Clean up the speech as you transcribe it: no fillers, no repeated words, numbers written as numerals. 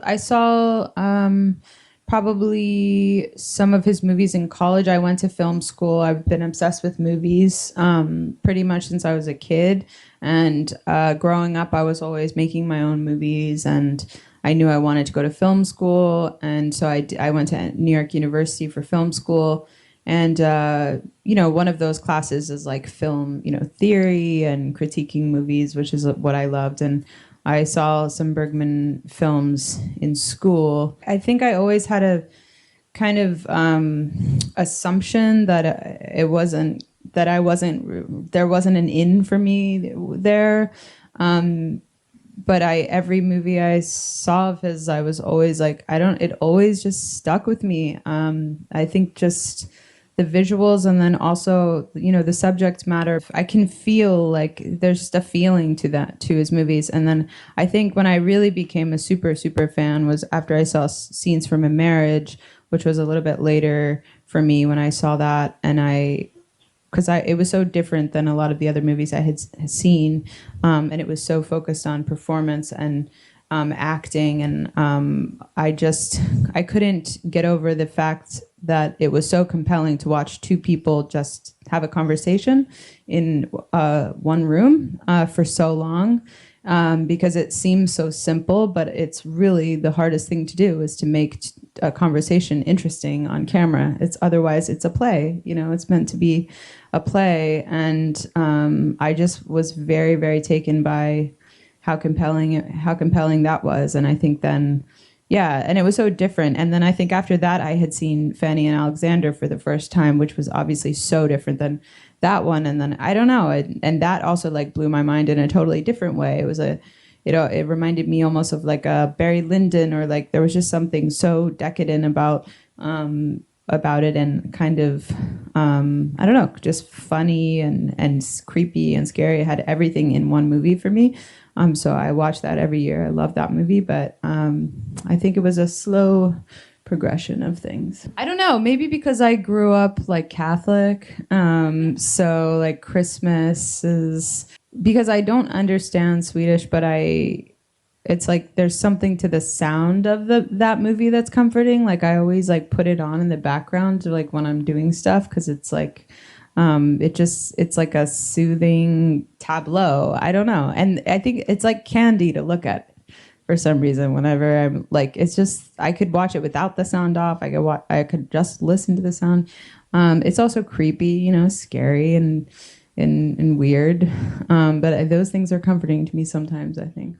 I saw probably some of his movies in college. I went to film school. I've been obsessed with movies pretty much since I was a kid. And growing up, I was always making my own movies, and I knew I wanted to go to film school. And so I went to New York University for film school. And, one of those classes is like film, theory and critiquing movies, which is what I loved. And I saw some Bergman films in school. I think I always had a kind of assumption that there wasn't an in for me there. But every movie I saw of his, I was always like, it always just stuck with me. I think just the visuals, and then also, the subject matter. I can feel like there's just a feeling to his movies. And then I think when I really became a super, super fan was after I saw Scenes from a Marriage, which was a little bit later for me when I saw that. And it was so different than a lot of the other movies I had seen. And it was so focused on performance and acting. And I couldn't get over the fact that it was so compelling to watch two people just have a conversation in one room for so long. Because it seems so simple, but it's really the hardest thing to do is to make a conversation interesting on camera. Otherwise it's a play, it's meant to be a play. And I just was very, very taken by how compelling that was. And I think then, yeah, and it was so different. And then I think after that, I had seen Fanny and Alexander for the first time, which was obviously so different than that one. And then I don't know, and that also like blew my mind in a totally different way. It was it reminded me almost of like a Barry Lyndon, or like there was just something so decadent about it, and kind of I don't know, just funny and creepy and scary. It had everything in one movie for me. So I watched that every year. I love that movie, but I think it was a slow progression of things. I don't know, maybe because I grew up like Catholic, so like Christmas is, because I don't understand Swedish, but it's like there's something to the sound of that movie that's comforting. Like I always like put it on in the background to, like when I'm doing stuff, because it's like it's like a soothing tableau. I don't know. And I think it's like candy to look at for some reason. Whenever I'm like, it's just, I could watch it without the sound off. I could just listen to the sound. It's also creepy, scary and weird. But those things are comforting to me sometimes, I think.